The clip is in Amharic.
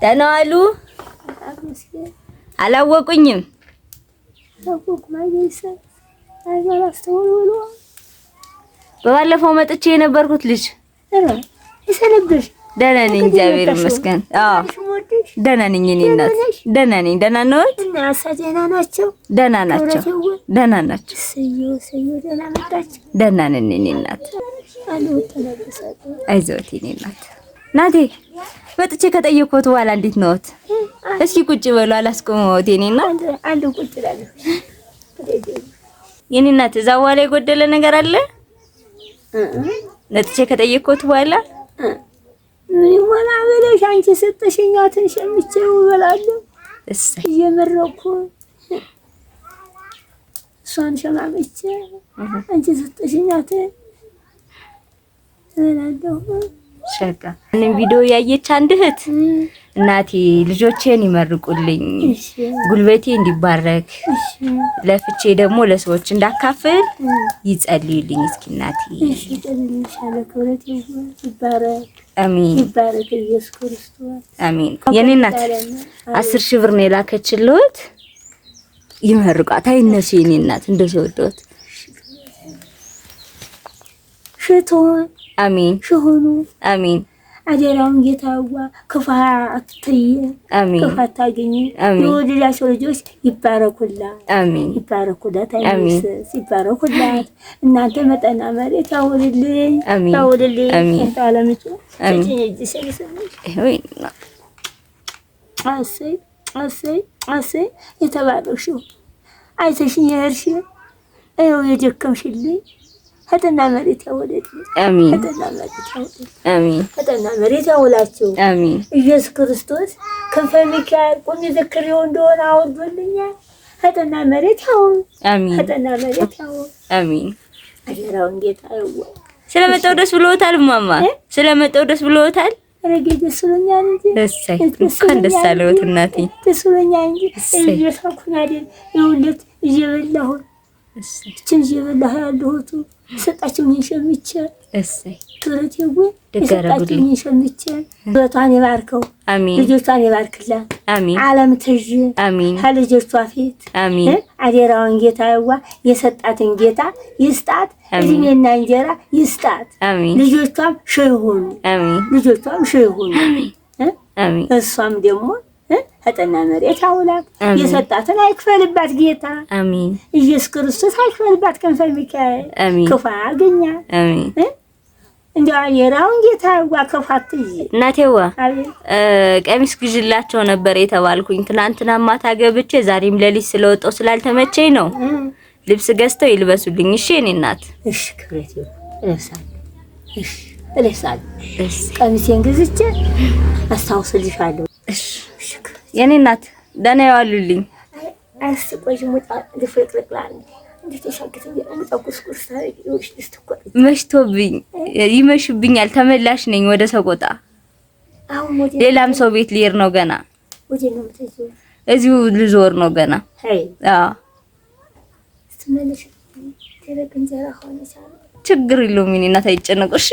ደህና ዋሉ? አላወቁኝም። በባለፈው መጥቼ የነበርኩት ልጅ ይሰነብሽ። ደህና ነኝ እግዚአብሔር ይመስገን። አዎ ደህና ነኝ እኔ እናት ደህና ነኝ። ደህና ነዎት? እና ደህና ናቸው? ደህና ናቸው ደህና ናቸው። ሰዮ ደህና መጣችሁ? ደህና ነን እኔ እናት። አይዞት እኔ እናት። ናቴ መጥቼ ከጠየቅኩት በኋላ እንዴት ነዎት? እስኪ ቁጭ በሉ አላስቆመዎት የኔ እናት። አንዱ ቁጭ እላለሁ የኔ እናት። እዛ በኋላ የጎደለ ነገር አለ? መጥቼ ከጠየቅኩት በኋላ ምን ይሆና ብለሽ አንቺ ሰጠሽኛትን ሸምቼው እበላለሁ። እሰይ እየመረኩ እሷን ሸማመቼ አንቺ ሰጠሽኛትን እበላለሁ። ሸጋ እኔም ቪዲዮ ያየች አንድ እህት እናቴ ልጆቼን ይመርቁልኝ፣ ጉልበቴ እንዲባረክ፣ ለፍቼ ደግሞ ለሰዎች እንዳካፍል ይጸልዩልኝ እስኪ እናቴ። እሺ ተልልሻለ ክብረት ይባረክ። አሜን ይባረክ ኢየሱስ ክርስቶስ አሜን። የኔ እናት 10,000 ብር ነው የላከችልዎት። ይመርቃት አይነሱ የኔ እናት እንደሰወደውት ሽቶን አሜን ሽሆኑ አሜን። አደራውን ጌታዋ ክፋት ትይ አሜን ክፋት ታገኝ። አሜን። የወደዳቸው ልጆች ይባረኩላት አሜን ይባረኩላት አይነስ ይባረኩላት። እናንተ መጠና መሬት ያውልልኝ ያውልልኝ እንታለምጡ አሰይ አሰይ አሰይ የተባረክሽው አይተሽኝ የሄድሽ አይው የደከምሽልኝ ሀጠና መሬት ያውልልኝ አሜን ሀጠና መሬት ያውልልኝ አሜን ሀጠና መሬት ያውላችሁ አሜን። ኢየሱስ ክርስቶስ ከፈሚካኤል ቁም ዘክሬው እንደሆነ አውርዶልኛል። ሀጠና መሬት ያውል አሜን ሀጠና መሬት ያውል አሜን። አደራውን ጌታ ይወ ስለመጣው ደስ ብሎታል ማማ? ስለመጣው ደስ ብሎታል? ረጌ ደስ ብሎኛል እንጂ እሰይ እንኳን ደስ አለዎት እናቴ። ደስ ብሎኛል እንጂ እየሳኩኝ አይደል ይውለት እየበላሁ እሰይ እችን እየበላሁ ያለሁት ሰጣችሁኝ ሸምቼ እሰይ ክብረት ይሁን ሰጣችሁኝ ሸምቼ በቷን ይባርከው አሜን። ልጆቿን ይባርክላት አሜን። ዓለም ትዥ አሜን። ከልጆቿ ፊት አሜን። አደራውን ጌታ ይዋ የሰጣትን ጌታ ይስጣት። እድሜና እንጀራ ይስጣት። አሜን። ልጆቿም ሸይ ሆኑ አሜን። ልጆቿም ሸይ ሆኑ አሜን። እሷም ደግሞ ሀጠና መሬት ያውላት። የሰጣትን አይክፈልባት ጌታ አሜን። ኢየሱስ ክርስቶስ አይክፈልባት ከንፈር ሚካኤል አሜን። ክፉ አገኛ አሜን። እንደው አየራውን ጌታ ይዋ ከፋት ይይ እናቴዋ ቀሚስ ግዥላቸው ነበር የተባልኩኝ። ትናንትና ማታ ገብቼ ዛሬም ሌሊት ስለወጣው ስላልተመቸኝ ነው። ልብስ ገዝተው ይልበሱልኝ እሺ የኔ እናት። እሺ ክብረት ይሁን እለብሳለሁ። እሺ እለብሳለሁ። እሺ ቀሚሴን ገዝቼ አስታውስልሻለሁ። እሺ የኔ እናት ደህና ያዋሉልኝ። አስቆይ ሙጣ ልፍቅልቅላል እንድትሻገተው የምጣቁስ ኩርሳ ይውሽ ልትቆጥ መሽቶብኝ ይመሽብኛል። ተመላሽ ነኝ ወደ ሰቆጣ። አሁን ወደ ሌላም ሰው ቤት ልሄድ ነው ገና። ወደ ነው የምትሄጂው? እዚሁ ልዞር ነው ገና። አይ አዎ ስትመለሽ ተረክ እንጀራ ሆነ ሳለ ችግር የለውም የኔ እናት አይጨነቁ እሺ።